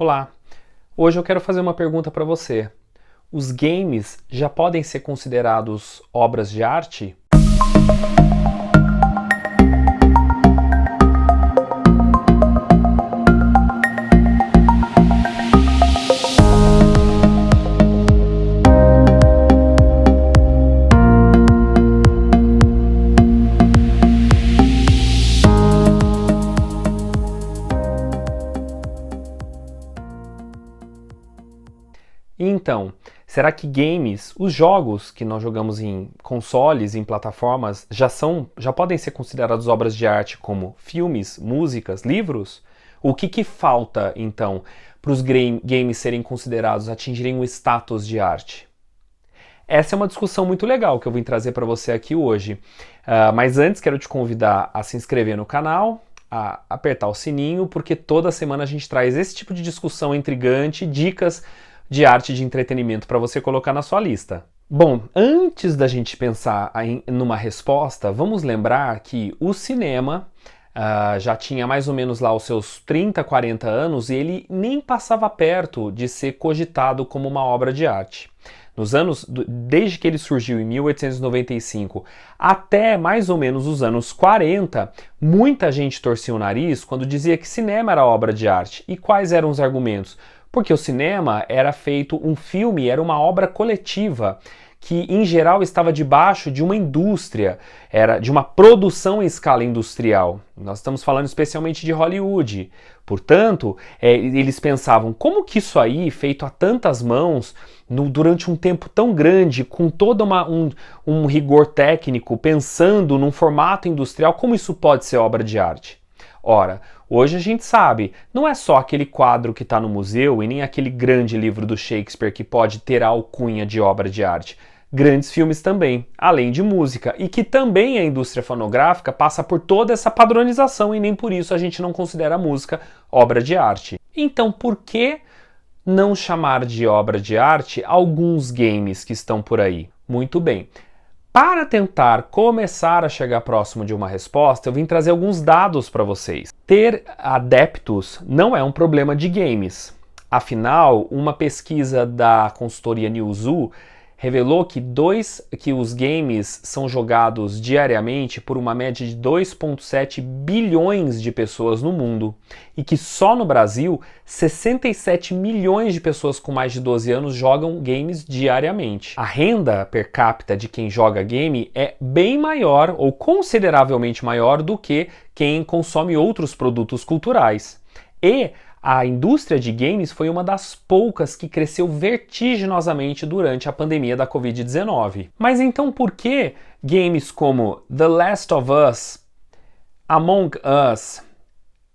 Olá, hoje eu quero fazer uma pergunta para você. Os games já podem ser considerados obras de arte? Então, será que games, os jogos que nós jogamos em consoles, em plataformas, já podem ser considerados obras de arte como filmes, músicas, livros? O que falta, então, para os games serem considerados, atingirem o status de arte? Essa é uma discussão muito legal que eu vim trazer para você aqui hoje. Mas antes quero te convidar a se inscrever no canal, a apertar o sininho, porque toda semana a gente traz esse tipo de discussão intrigante, dicas de arte e de entretenimento para você colocar na sua lista. Bom, antes da gente pensar numa resposta, vamos lembrar que o cinema já tinha mais ou menos lá os seus 30, 40 anos e ele nem passava perto de ser cogitado como uma obra de arte. Desde que ele surgiu em 1895 até mais ou menos os anos 40, muita gente torcia o nariz quando dizia que cinema era obra de arte. E quais eram os argumentos? Porque o cinema era feito, um filme era uma obra coletiva que em geral estava debaixo de uma indústria, era de uma produção em escala industrial. Nós estamos falando especialmente de Hollywood. Portanto, eles pensavam, como que isso aí, feito a tantas mãos, durante um tempo tão grande, com todo um rigor técnico, pensando num formato industrial, como isso pode ser obra de arte? Ora, hoje a gente sabe, não é só aquele quadro que está no museu e nem aquele grande livro do Shakespeare que pode ter a alcunha de obra de arte. Grandes filmes também, além de música, e que também a indústria fonográfica passa por toda essa padronização e nem por isso a gente não considera a música obra de arte. Então, por que não chamar de obra de arte alguns games que estão por aí? Muito bem. Para tentar começar a chegar próximo de uma resposta, eu vim trazer alguns dados para vocês. Ter adeptos não é um problema de games. Afinal, uma pesquisa da consultoria Newzoo revelou que os games são jogados diariamente por uma média de 2,7 bilhões de pessoas no mundo e que só no Brasil 67 milhões de pessoas com mais de 12 anos jogam games diariamente. A renda per capita de quem joga game é bem maior ou consideravelmente maior do que quem consome outros produtos culturais. E a indústria de games foi uma das poucas que cresceu vertiginosamente durante a pandemia da Covid-19. Mas então por que games como The Last of Us, Among Us,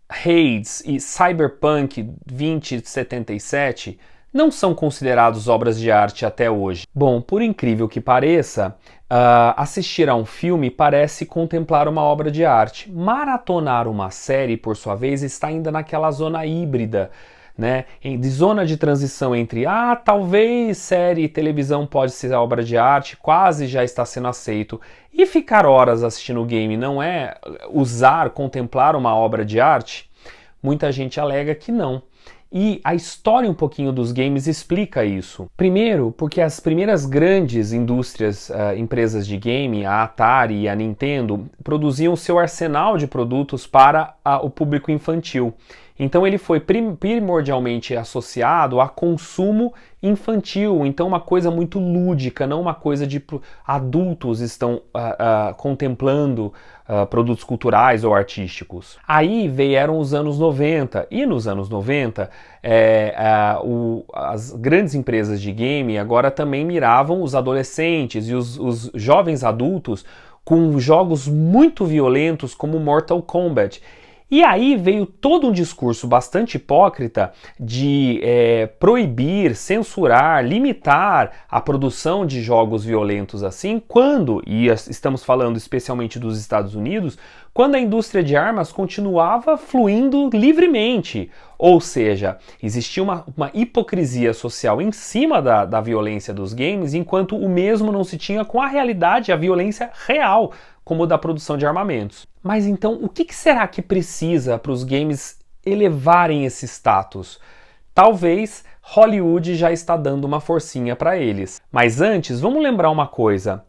Hades e Cyberpunk 2077 não são considerados obras de arte até hoje? Bom, por incrível que pareça, assistir a um filme parece contemplar uma obra de arte. Maratonar uma série, por sua vez, está ainda naquela zona híbrida, né? De zona de transição entre talvez série e televisão pode ser obra de arte, quase já está sendo aceito. E ficar horas assistindo o game não é contemplar uma obra de arte? Muita gente alega que não. E a história um pouquinho dos games explica isso. Primeiro, porque as primeiras grandes empresas de game, a Atari e a Nintendo, produziam seu arsenal de produtos para o público infantil. Então ele foi primordialmente associado a consumo infantil, então uma coisa muito lúdica, não uma coisa de adultos estão contemplando produtos culturais ou artísticos. Aí vieram os anos 90, e nos anos 90 as grandes empresas de game agora também miravam os adolescentes e os jovens adultos com jogos muito violentos como Mortal Kombat. E aí veio todo um discurso bastante hipócrita de proibir, censurar, limitar a produção de jogos violentos assim, e estamos falando especialmente dos Estados Unidos, quando a indústria de armas continuava fluindo livremente. Ou seja, existia uma hipocrisia social em cima da violência dos games, enquanto o mesmo não se tinha com a realidade, a violência real, como da produção de armamentos. Mas então, o que será que precisa para os games elevarem esse status? Talvez Hollywood já está dando uma forcinha para eles. Mas antes, vamos lembrar uma coisa.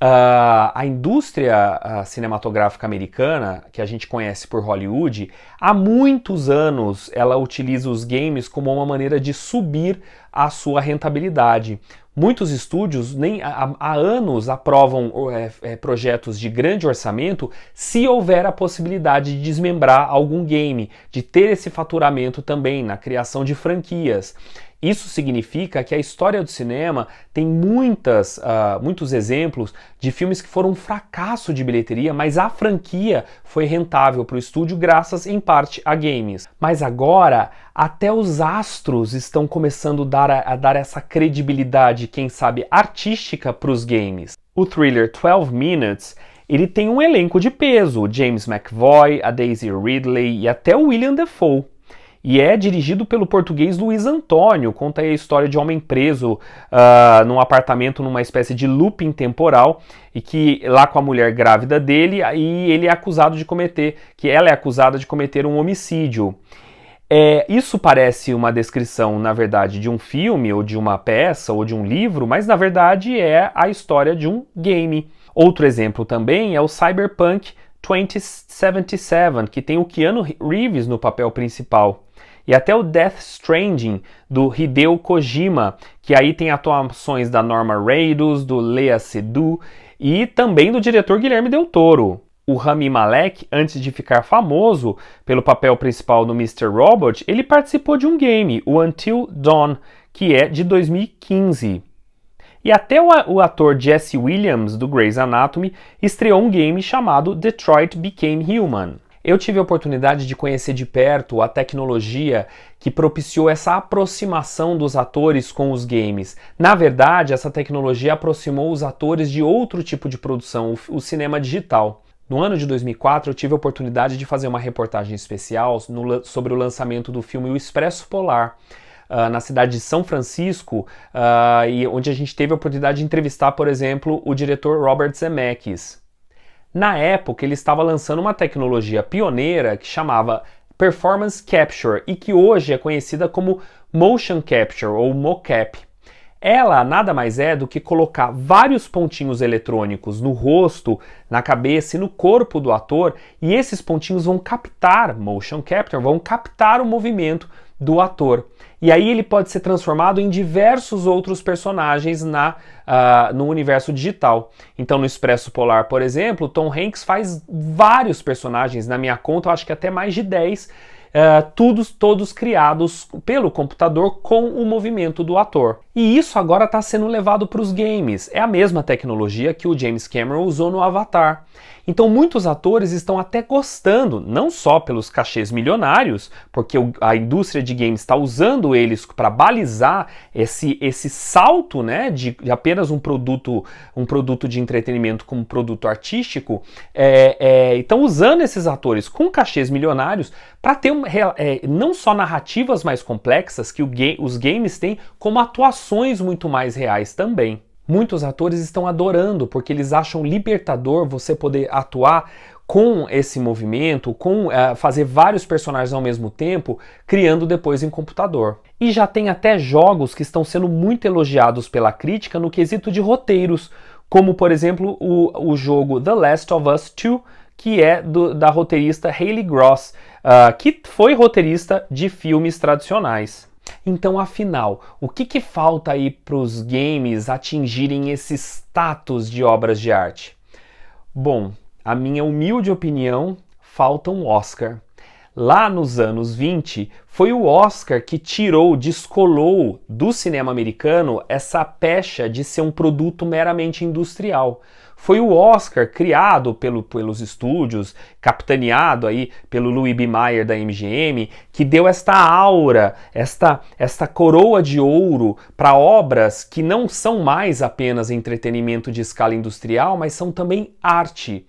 A indústria cinematográfica americana, que a gente conhece por Hollywood, há muitos anos ela utiliza os games como uma maneira de subir a sua rentabilidade. Muitos estúdios há anos aprovam projetos de grande orçamento se houver a possibilidade de desmembrar algum game, de ter esse faturamento também na criação de franquias. Isso significa que a história do cinema tem muitos exemplos de filmes que foram um fracasso de bilheteria, mas a franquia foi rentável para o estúdio graças, em parte, a games. Mas agora, até os astros estão começando a dar essa credibilidade, quem sabe, artística para os games. O thriller 12 Minutes, ele tem um elenco de peso, o James McAvoy, a Daisy Ridley e até o William Dafoe. E é dirigido pelo português Luiz Antônio, conta aí a história de um homem preso num apartamento, numa espécie de looping temporal, e que lá com a mulher grávida dele, e ela é acusada de cometer um homicídio. Isso parece uma descrição, na verdade, de um filme, ou de uma peça, ou de um livro, mas na verdade é a história de um game. Outro exemplo também é o Cyberpunk 2077, que tem o Keanu Reeves no papel principal. E até o Death Stranding, do Hideo Kojima, que aí tem atuações da Norma Reedus, do Lea Seydoux e também do diretor Guilherme Del Toro. O Rami Malek, antes de ficar famoso pelo papel principal no Mr. Robot, ele participou de um game, o Until Dawn, que é de 2015. E até o ator Jesse Williams, do Grey's Anatomy, estreou um game chamado Detroit Become Human. Eu tive a oportunidade de conhecer de perto a tecnologia que propiciou essa aproximação dos atores com os games. Na verdade, essa tecnologia aproximou os atores de outro tipo de produção, o cinema digital. No ano de 2004, eu tive a oportunidade de fazer uma reportagem especial sobre o lançamento do filme O Expresso Polar, na cidade de São Francisco, onde a gente teve a oportunidade de entrevistar, por exemplo, o diretor Robert Zemeckis. Na época, ele estava lançando uma tecnologia pioneira que chamava Performance Capture e que hoje é conhecida como Motion Capture ou mocap. Ela nada mais é do que colocar vários pontinhos eletrônicos no rosto, na cabeça e no corpo do ator, e esses pontinhos vão captar, motion capture, vão captar o movimento do ator. E aí ele pode ser transformado em diversos outros personagens no universo digital. Então no Expresso Polar, por exemplo, Tom Hanks faz vários personagens, na minha conta eu acho que até mais de 10, todos criados pelo computador com o movimento do ator. E isso agora está sendo levado para os games. É a mesma tecnologia que o James Cameron usou no Avatar. Então muitos atores estão até gostando, não só pelos cachês milionários, porque a indústria de games está usando eles para balizar esse salto, né, de apenas um produto de entretenimento como produto artístico, estão usando esses atores com cachês milionários para ter não só narrativas mais complexas que os games têm, como atuações muito mais reais também. Muitos atores estão adorando, porque eles acham libertador você poder atuar com esse movimento, fazer vários personagens ao mesmo tempo, criando depois em computador. E já tem até jogos que estão sendo muito elogiados pela crítica no quesito de roteiros, como por exemplo o jogo The Last of Us 2, que é da roteirista Hayley Gross, que foi roteirista de filmes tradicionais. Então, afinal, o que falta aí para os games atingirem esse status de obras de arte? Bom, a minha humilde opinião, falta um Oscar. Lá nos anos 20, foi o Oscar que descolou do cinema americano essa pecha de ser um produto meramente industrial. Foi o Oscar criado pelos estúdios, capitaneado aí pelo Louis B. Mayer da MGM, que deu esta aura, esta coroa de ouro para obras que não são mais apenas entretenimento de escala industrial, mas são também arte.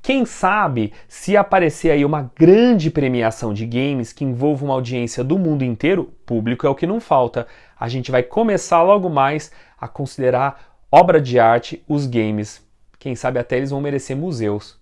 Quem sabe, se aparecer aí uma grande premiação de games que envolva uma audiência do mundo inteiro, público é o que não falta. A gente vai começar logo mais a considerar obra de arte os games. Quem sabe até eles vão merecer museus.